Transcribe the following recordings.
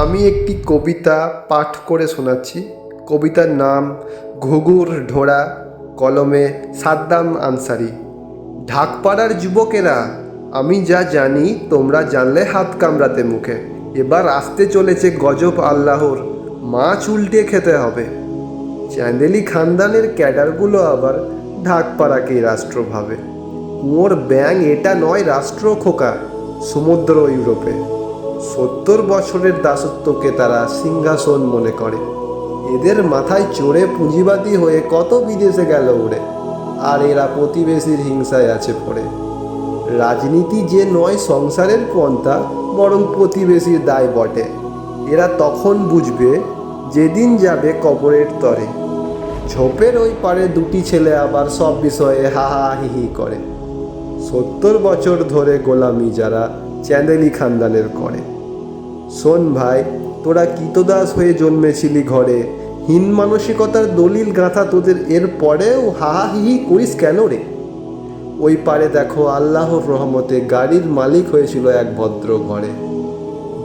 আমি একটি কবিতা পাঠ করে শোনাচ্ছি। কবিতার নাম ঘুঘুর ঢোড়া, কলমে সাদ্দাম আনসারি। ঢাকপাড়ার যুবকেরা, আমি যা জানি তোমরা জানলে হাত কামড়াতে মুখে। এবার আসতে চলেছে গজব আল্লাহর, মাছ উল্টে খেতে হবে। চ্যান্দেলি খানদানের ক্যাডারগুলো আবার ঢাকপাড়াকেই রাষ্ট্র ভাবে। কুঁয়োর ব্যাঙ এটা নয় রাষ্ট্র খোকা, সমুদ্র ইউরোপে। 70 বছরের দাসত্বকে তারা সিংহাসন মনে করে। এদের মাথায় চড়ে পুঁজিবাদী হয়ে কত বিদেশে গেল উড়ে, আর এরা প্রতিবেশীর হিংসায় আছে পড়ে। রাজনীতি যে নয় সংসারের পন্থা, বরং প্রতিবেশীর দায় বটে। এরা তখন বুঝবে যেদিন যাবে কবরের তরে। ঝোপের ওই পারে দুটি ছেলে আবার সব বিষয়ে হাহা হিহি করে। 70 বছর ধরে গোলামি যারা চ্যান্দেলি খানদানের করে। শোন ভাই, তোরা কীতদাস হয়ে জন্মেছিলি ঘরে, হীন মানসিকতার দলিল গাঁথা তোদের, এর পরেও হাহা হিহি করিস কেন রে? ওই পারে দেখো আল্লাহর রহমতে গাড়ির মালিক হয়েছিল এক ভদ্র ঘরে।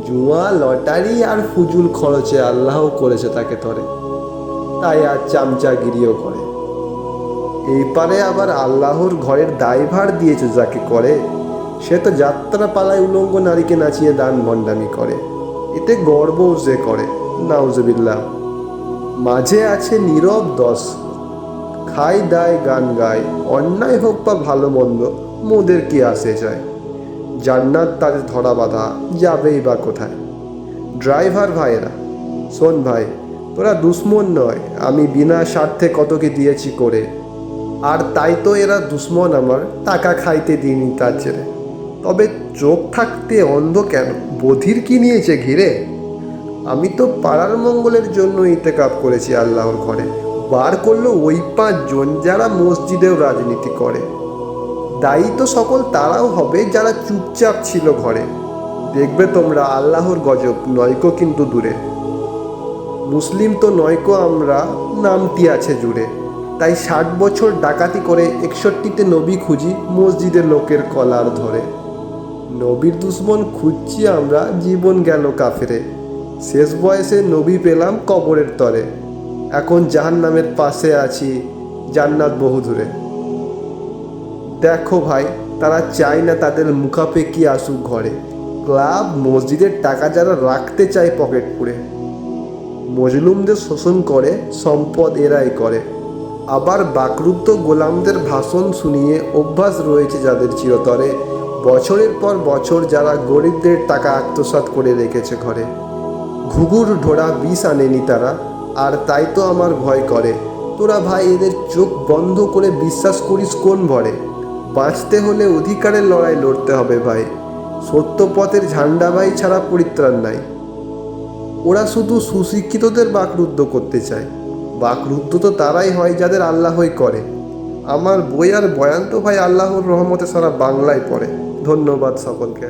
জুয়া, লটারি আর ফুজুল খরচে আল্লাহ করেছে তাকে তরে, তাই আর চামচাগিরিও করে। এই পারে আবার আল্লাহর ঘরের দায়ভার দিয়েছে যাকে করে, সে তো যাত্রা পালায় উলঙ্গ নারীকে নাচিয়ে দান ভণ্ডামি করে। এতে গর্বও যে করে, নাউজুবিল্লাহ। মাঝে আছে নীরব দশ, খাই দায় গান গায়, অন্যায় হোক বা ভালো মন্দ মোদের কি আসে যায়। জান্নাত তাদের ধরা বাঁধা, যাবেই বা কোথায়। ড্রাইভার ভাইয়েরা, শোন ভাই, তোরা দুশ্মন নয়, আমি বিনা স্বার্থে কত কি দিয়েছি করে। আর তাই তো এরা দুশ্মন আমার, টাকা খাইতে দিইনি তার ছেড়ে। তবে চোখ থাকতে অন্ধ কেন, বধির কি নিয়েছে ঘিরে? আমি তো পাড়ার মঙ্গলের জন্য ইতেকাব করেছি আল্লাহর ঘরে। বার করলো ওই 5 জন যারা মসজিদেও রাজনীতি করে। দায়ী তো সকল তারাও হবে যারা চুপচাপ ছিল ঘরে। দেখবে তোমরা আল্লাহর গজব নয়কো কিন্তু দূরে। মুসলিম তো নয়কো আমরা, নামটি আছে জুড়ে। তাই 60 বছর ডাকাতি করে 61তে নবী খুঁজি মসজিদের লোকের কলার ধরে। নবীর দুশ্মন খুঁজছি আমরা, জীবন গেল কাফেরে। শেষ বয়সে নবী পেলাম কবরের তরে। এখন জাহান্নামের পাশে আছি, জান্নাত বহু দূরে। দেখো ভাই, তারা চায় না তাদের মুখাপেক্ষি আসুক ঘরে। ক্লাব মসজিদের টাকা যারা রাখতে চায় পকেট পুরে। মজলুমদের শোষণ করে, সম্পদ এরাই করে। আবার বাকরুদ্ধ গোলামদের ভাষণ শুনিয়ে অভ্যাস রয়েছে যাদের চিরতরে। বছরের পর বছর যারা গরিবদের টাকা আত্মসাৎ করে রেখেছে ঘরে। ঘুঘুর ঢোড়া বিষ আনেনি তারা, আর তাই তো আমার ভয় করে। তোরা ভাই এদের চোখ বন্ধ করে বিশ্বাস করিস কোন ভরে? বাঁচতে হলে অধিকারের লড়াই লড়তে হবে ভাই। সত্য পথের ঝান্ডাবাই ছাড়া পরিত্রাণ নাই। ওরা শুধু সুশিক্ষিতদের বাকরুদ্ধ করতে চায়। বাকরুদ্ধ তো তারাই হয় যাদের আল্লাহই করে। আমার বই আর বয়ান তো ভাই আল্লাহর রহমতে সারা বাংলায় পড়ে। ধন্যবাদ সকলকে।